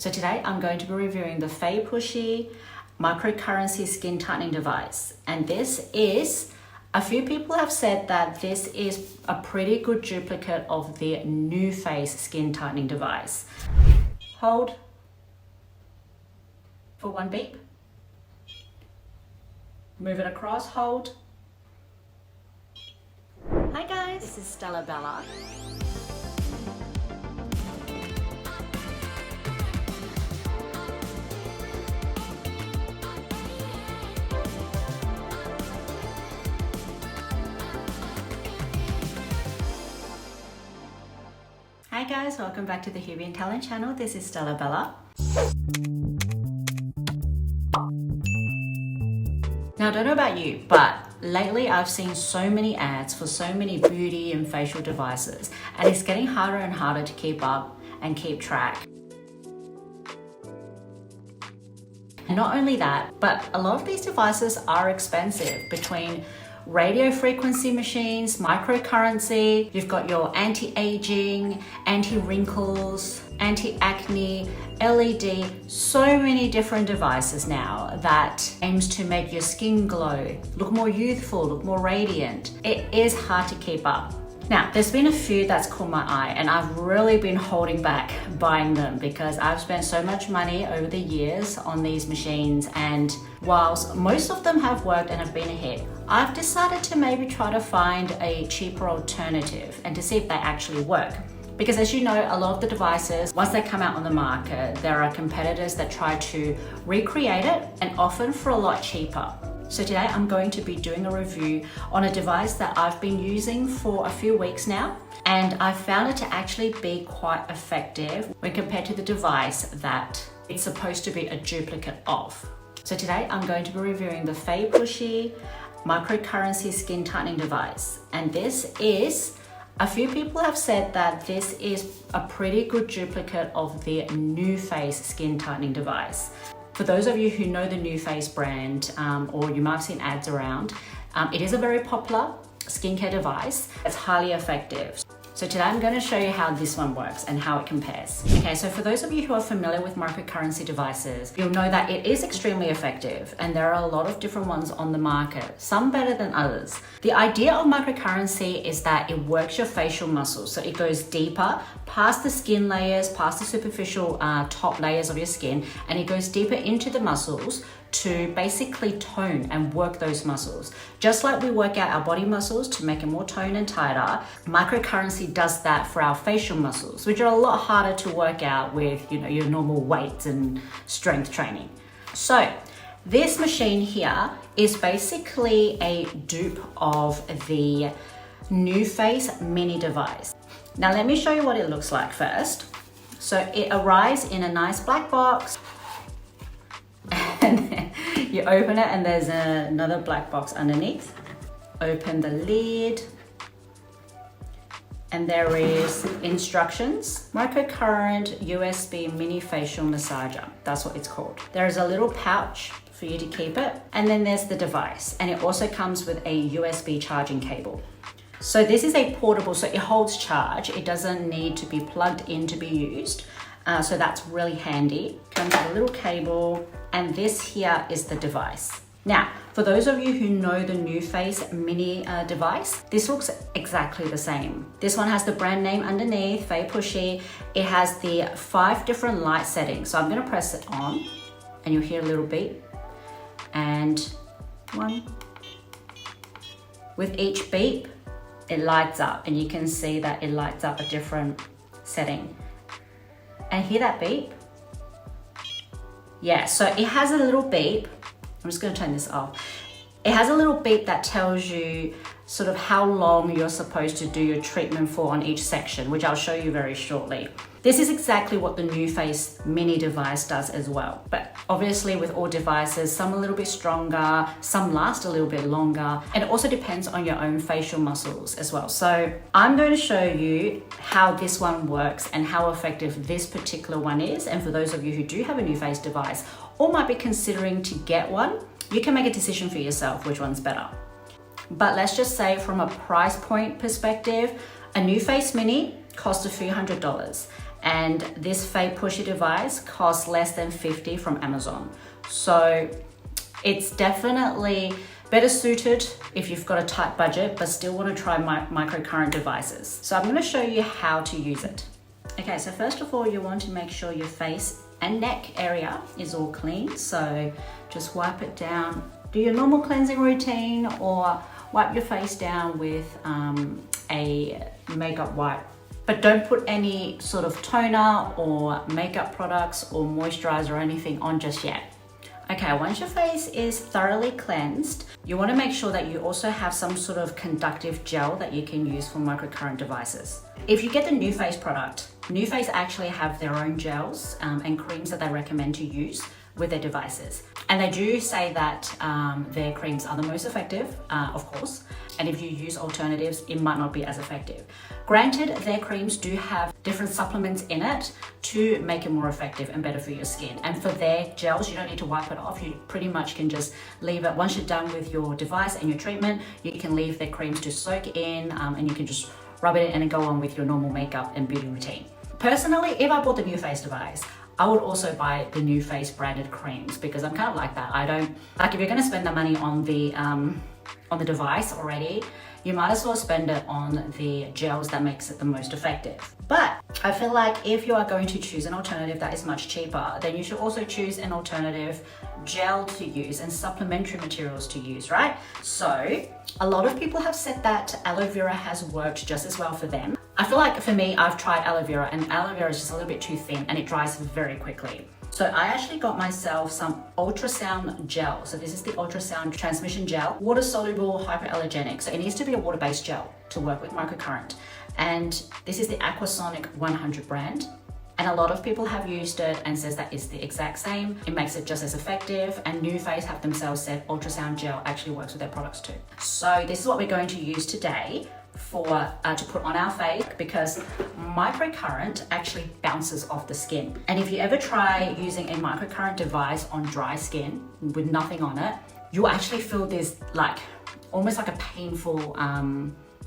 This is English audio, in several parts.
So today I'm going to be reviewing the Feipushi Microcurrent skin tightening device. And this is, a few people have said that this is a pretty good duplicate of the NUFACE skin tightening device. Hold for one beep. Move it across, hold. Hi guys, this is Stella Bella. Hi guys, welcome back to the HUBient channel. This is Stella Bella. Now, I don't know about you, but lately I've seen so many ads for so many beauty and facial devices, and it's getting harder and harder to keep up and keep track. And not only that, but a lot of these devices are expensive, between radio frequency machines, microcurrency, you've got your anti-aging, anti-wrinkles, anti-acne, LED, so many different devices now that aims to make your skin glow, look more youthful, look more radiant. It is hard to keep up. Now, there's been a few that's caught my eye, and I've really been holding back buying them because I've spent so much money over the years on these machines, and whilst most of them have worked and have been a hit, I've decided to maybe try to find a cheaper alternative and to see if they actually work. Because as you know, a lot of the devices, once they come out on the market, there are competitors that try to recreate it, and often for a lot cheaper. So today I'm going to be doing a review on a device that I've been using for a few weeks now, and I found it to actually be quite effective when compared to the device that it's supposed to be a duplicate of. So today I'm going to be reviewing the Feipushi Microcurrent skin tightening device, and this is, a few people have said that this is a pretty good duplicate of the NUFACE skin tightening device. For those of you who know the NUFACE brand, or you might have seen ads around, it is a very popular skincare device. It's highly effective. So today I'm going to show you how this one works and how it compares. Okay, so for those of you who are familiar with microcurrency devices, you'll know that it is extremely effective, and there are a lot of different ones on the market, some better than others. The idea of microcurrency is that it works your facial muscles, so it goes deeper past the skin layers, past the superficial top layers of your skin, and it goes deeper into the muscles to basically tone and work those muscles. Just like we work out our body muscles to make it more toned and tighter, microcurrency does that for our facial muscles, which are a lot harder to work out with, you know, your normal weights and strength training. So this machine here is basically a dupe of the NUFACE mini device. Now let me show you what it looks like first. So it arrives in a nice black box, and then you open it and there's another black box underneath. Open the lid, and there is instructions. Microcurrent USB mini facial massager, that's what it's called. There is a little pouch for you to keep it, and then there's the device, and it also comes with a USB charging cable. So this is a portable, so it holds charge. It doesn't need to be plugged in to be used. So that's really handy. Comes with a little cable, and this here is the device. Now, for those of you who know the NUFACE mini device, this looks exactly the same. This one has the brand name underneath, Feipushi. It has the 5 different light settings. So I'm gonna press it on, and you'll hear a little beep, and 1. With each beep, it lights up, and you can see that it lights up a different setting. And hear that beep? Yeah, so it has a little beep. I'm just gonna turn this off. It has a little beep that tells you sort of how long you're supposed to do your treatment for on each section, which I'll show you very shortly. This is exactly what the NUFACE mini device does as well. But obviously with all devices, some a little bit stronger, some last a little bit longer, and it also depends on your own facial muscles as well. So I'm going to show you how this one works and how effective this particular one is. And for those of you who do have a NUFACE device or might be considering to get one, you can make a decision for yourself which one's better. But let's just say from a price point perspective, a NUFACE mini costs a few $100s. And this Feipushi device costs less than 50 from Amazon. So it's definitely better suited if you've got a tight budget but still want to try microcurrent devices. So I'm going to show you how to use it. Okay, so first of all, you want to make sure your face and neck area is all clean. So just wipe it down. Do your normal cleansing routine or wipe your face down with a makeup wipe. But don't put any sort of toner or makeup products or moisturizer or anything on just yet. Okay, once your face is thoroughly cleansed, you want to make sure that you also have some sort of conductive gel that you can use for microcurrent devices. If you get the NUFACE product, NUFACE actually have their own gels and creams that they recommend to use with their devices. And they do say that their creams are the most effective, of course, and if you use alternatives, it might not be as effective. Granted, their creams do have different supplements in it to make it more effective and better for your skin. And for their gels, you don't need to wipe it off. You pretty much can just leave it. Once you're done with your device and your treatment, you can leave their creams to soak in and you can just rub it in and go on with your normal makeup and beauty routine. Personally, if I bought the NUFACE device, I would also buy the NUFACE branded creams because I'm kind of like that. I don't, like if you're gonna spend the money on the device already, you might as well spend it on the gels that makes it the most effective. But I feel like if you are going to choose an alternative that is much cheaper, then you should also choose an alternative gel to use and supplementary materials to use, right? So a lot of people have said that aloe vera has worked just as well for them. I feel like for me, I've tried aloe vera and aloe vera is just a little bit too thin and it dries very quickly. So I actually got myself some ultrasound gel. So this is the ultrasound transmission gel, water soluble, hypoallergenic. So it needs to be a water-based gel to work with microcurrent. And this is the Aquasonic 100 brand. And a lot of people have used it and says that it's the exact same. It makes it just as effective. And NUFACE have themselves said ultrasound gel actually works with their products too. So this is what we're going to use today for to put on our face because microcurrent actually bounces off the skin. And if you ever try using a microcurrent device on dry skin with nothing on it, you'll actually feel this like almost like a painful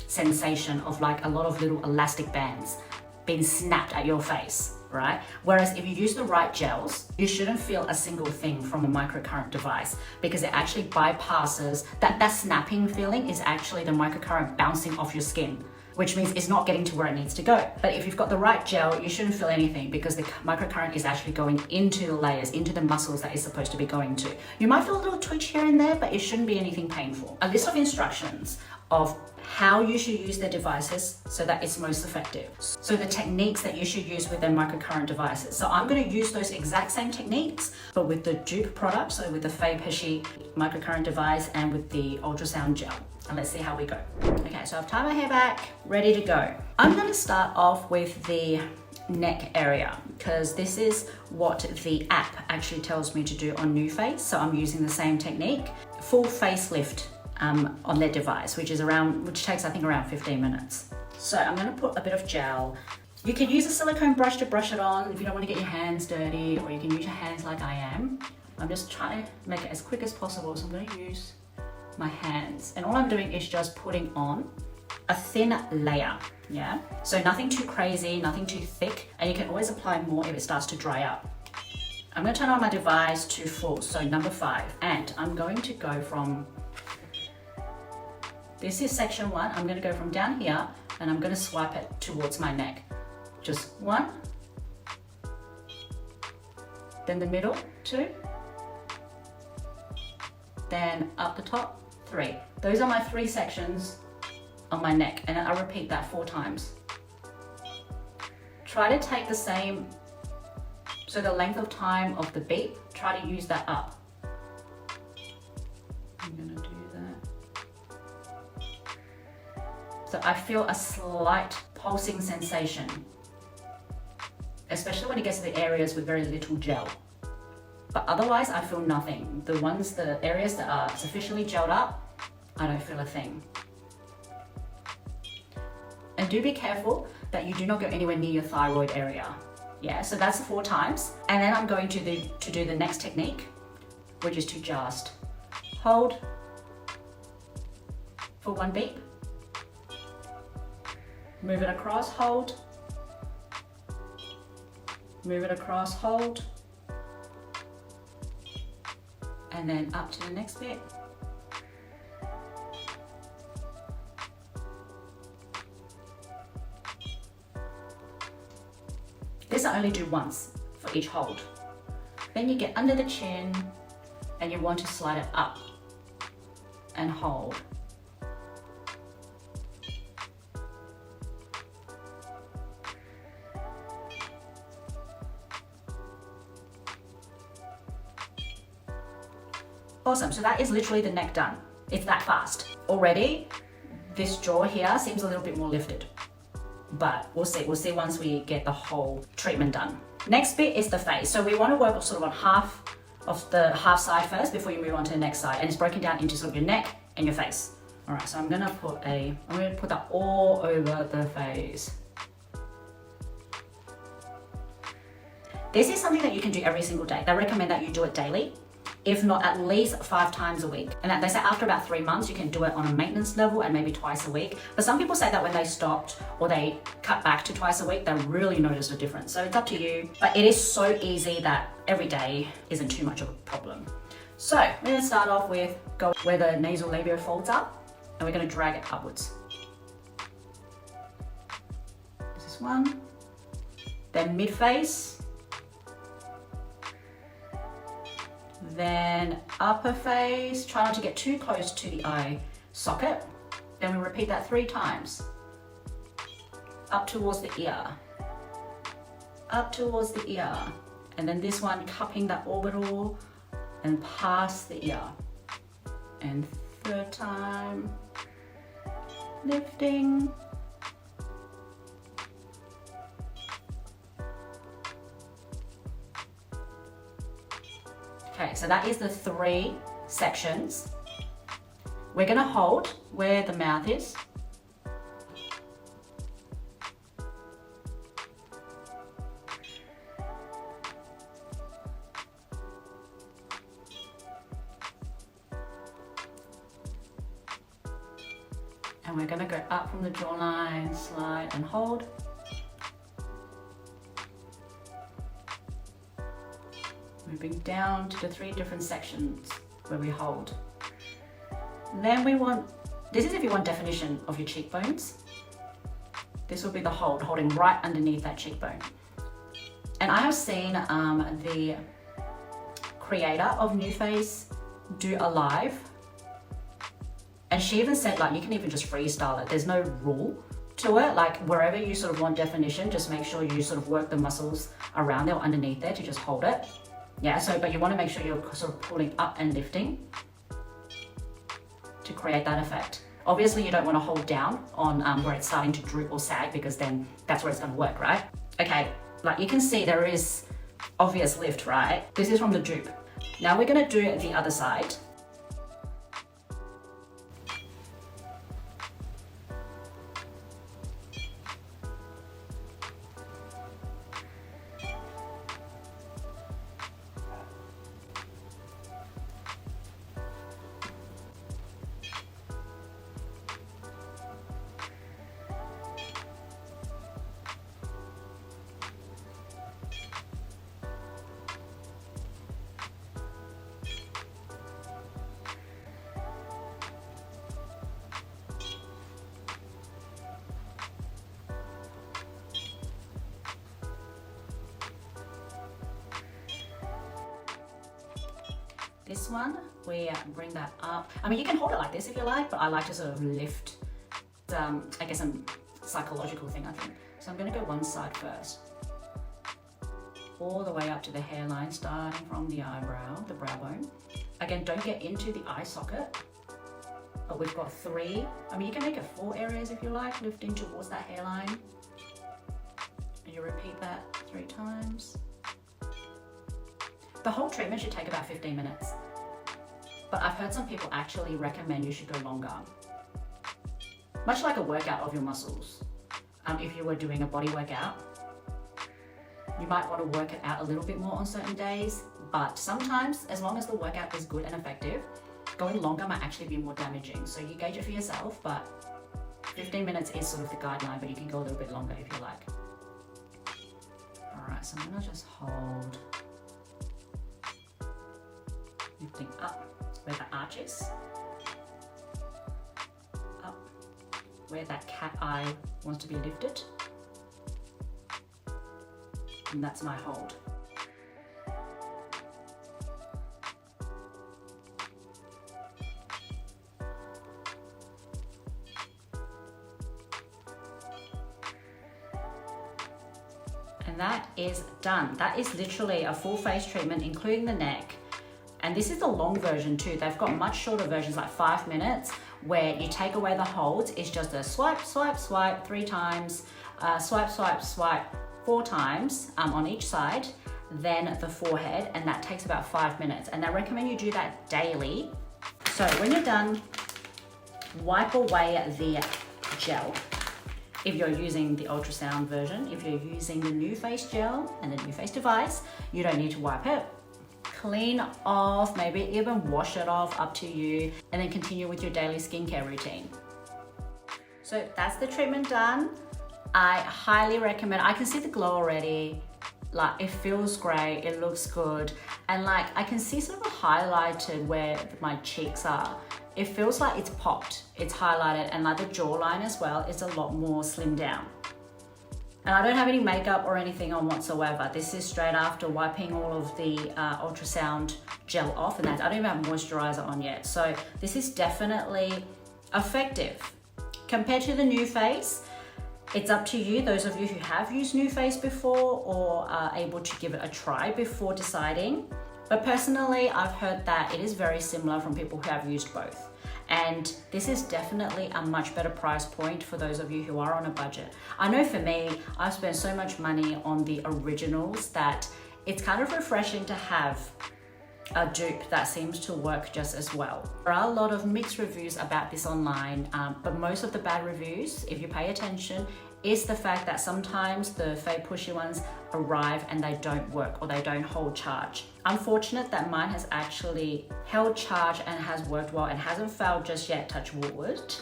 sensation of like a lot of little elastic bands being snapped at your face, right? Whereas if you use the right gels, you shouldn't feel a single thing from a microcurrent device because it actually bypasses that snapping feeling is actually the microcurrent bouncing off your skin, which means it's not getting to where it needs to go. But if you've got the right gel, you shouldn't feel anything because the microcurrent is actually going into the layers, into the muscles that it's supposed to be going to. You might feel a little twitch here and there, but it shouldn't be anything painful. A list of instructions of how you should use their devices so that it's most effective. So the techniques that you should use with their microcurrent devices. So I'm going to use those exact same techniques, but with the dupe product, so with the Feipushi microcurrent device and with the ultrasound gel. And let's see how we go. Okay, so I've tied my hair back, ready to go. I'm going to start off with the neck area because this is what the app actually tells me to do on NUFACE. So I'm using the same technique, full facelift on their device, which takes I think around 15 minutes. So I'm going to put a bit of gel. You can use a silicone brush to brush it on if you don't want to get your hands dirty, or you can use your hands like I am. I'm just trying to make it as quick as possible, so I'm going to use my hands. And all I'm doing is just putting on a thin layer, yeah? So nothing too crazy, nothing too thick, and you can always apply more if it starts to dry up. I'm going to turn on my device to full, so number 5, and I'm going to go from, this is section 1, I'm going to go from down here and I'm going to swipe it towards my neck. Just 1, then the middle 2, then up the top 3. Those are my 3 sections on my neck, and I repeat that 4 times. Try to take the same, so the length of time of the beat, try to use that up. I'm gonna do that. So I feel a slight pulsing sensation, especially when it gets to the areas with very little gel. But otherwise, I feel nothing. The areas that are sufficiently gelled up, I don't feel a thing. And do be careful that you do not go anywhere near your thyroid area. Yeah, so that's 4 times. And then I'm going to do the next technique, which is to just hold for 1 beat, move it across, hold, Move it across, hold. And then up to the next bit. This I only do once for each hold. Then you get under the chin and you want to slide it up and hold. Awesome, so that is literally the neck done. It's that fast. Already, this jaw here seems a little bit more lifted, but we'll see once we get the whole treatment done. Next bit is the face. So we want to work sort of on half of the half side first before you move on to the next side, and it's broken down into sort of your neck and your face. All right, so I'm gonna put that all over the face. This is something that you can do every single day. They recommend that you do it daily, if not at least 5 times a week. And they say after about 3 months, you can do it on a maintenance level and maybe twice a week. But some people say that when they stopped or they cut back to twice a week, they really notice a difference. So it's up to you, but it is so easy that every day isn't too much of a problem. So we're gonna start off with go where the nasal labia folds up, and we're gonna drag it upwards. This is one, then mid-face, then upper face. Try not to get too close to the eye socket. Then we repeat that 3 times. Up towards the ear, up towards the ear. And then this one, cupping that orbital and past the ear. And 3rd time, lifting. Okay, so that is the 3 sections. We're gonna hold where the mouth is. And we're gonna go up from the jawline, slide and hold. Moving down to the 3 different sections where we hold. Then we want, this is if you want definition of your cheekbones. This will be the hold, holding right underneath that cheekbone. And I have seen the creator of NUFACE do a live, and she even said like you can even just freestyle it. There's no rule to it. Like wherever you sort of want definition, just make sure you sort of work the muscles around there or underneath there to just hold it. Yeah, so, but you want to make sure you're sort of pulling up and lifting to create that effect. Obviously, you don't want to hold down on where it's starting to droop or sag, because then that's where it's going to work, right? Okay, like you can see there is obvious lift, right? This is from the dupe. Now we're going to do the other side. This one, we bring that up. I mean, you can hold it like this if you like, but I like to sort of lift, I guess a psychological thing, I think. So I'm gonna go one side first. All the way up to the hairline, starting from the eyebrow, the brow bone. Again, don't get into the eye socket, but we've got 3. I mean, you can make it 4 areas if you like, lifting towards that hairline. And you repeat that 3 times. The whole treatment should take about 15 minutes, but I've heard some people actually recommend you should go longer. Much like a workout of your muscles. If you were doing a body workout, you might want to work it out a little bit more on certain days, but sometimes, as long as the workout is good and effective, going longer might actually be more damaging. So you gauge it for yourself, but 15 minutes is sort of the guideline, but you can go a little bit longer if you like. All right, so I'm gonna just hold, lifting up where the arch is, up where that cat eye wants to be lifted, and that's my hold. And that is done. That is literally a full face treatment, including the neck. And this is the long version too. They've got much shorter versions, like 5 minutes, where you take away the holds. It's just a swipe, swipe, swipe 3 times, swipe, swipe, swipe 4 times on each side, then the forehead, and that takes about 5 minutes. And I recommend you do that daily. So when you're done, wipe away the gel. If you're using the ultrasound version, if you're using the NUFACE gel and the NUFACE device, you don't need to wipe it. Clean off, maybe even wash it off, up to you, and then continue with your daily skincare routine. So that's the treatment done. I highly recommend. I can see the glow already. Like, it feels great, it looks good, and like I can see sort of highlighted where my cheeks are. It feels like it's popped, it's highlighted, and like the jawline as well is a lot more slimmed down. And I don't have any makeup or anything on whatsoever. This is straight after wiping all of the ultrasound gel off, and I don't even have moisturizer on yet. So this is definitely effective. Compared to the NUFACE, it's up to you, those of you who have used NUFACE before or are able to give it a try before deciding. But personally, I've heard that it is very similar from people who have used both. And this is definitely a much better price point for those of you who are on a budget. I know for me, I've spent so much money on the originals that it's kind of refreshing to have a dupe that seems to work just as well. There are a lot of mixed reviews about this online, but most of the bad reviews, if you pay attention, is the fact that sometimes the Feipushi ones arrive and they don't work or they don't hold charge. Unfortunate that mine has actually held charge and has worked well and hasn't failed just yet, touch wood.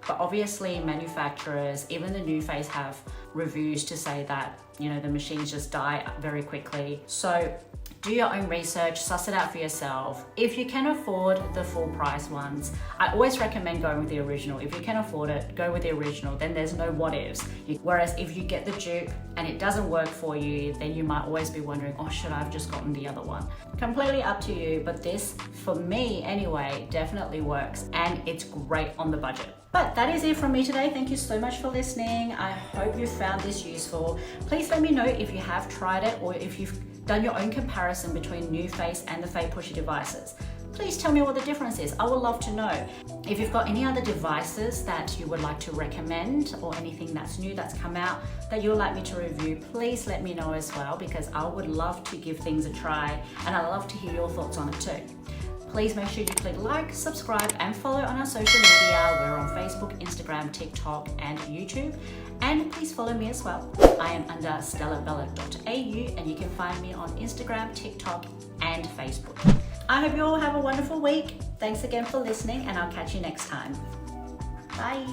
But obviously manufacturers, even the NUFACE, have reviews to say that, you know, the machines just die very quickly. So do your own research, suss it out for yourself. If you can afford the full price ones, I always recommend going with the original. If you can afford it, go with the original, then there's no what ifs. Whereas if you get the dupe and it doesn't work for you, then you might always be wondering, oh, should I have just gotten the other one? Completely up to you, but this, for me anyway, definitely works, and it's great on the budget. But that is it from me today. Thank you so much for listening. I hope you found this useful. Please let me know if you have tried it or if you've done your own comparison between NUFACE and the Feipushi devices. Please tell me what the difference is. I would love to know. If you've got any other devices that you would like to recommend or anything that's new that's come out that you would like me to review, please let me know as well, because I would love to give things a try and I'd love to hear your thoughts on it too. Please make sure you click like, subscribe, and follow on our social media. We're on Facebook, Instagram, TikTok, and YouTube. And please follow me as well. I am under stellabella.au, and you can find me on Instagram, TikTok, and Facebook. I hope you all have a wonderful week. Thanks again for listening, and I'll catch you next time. Bye.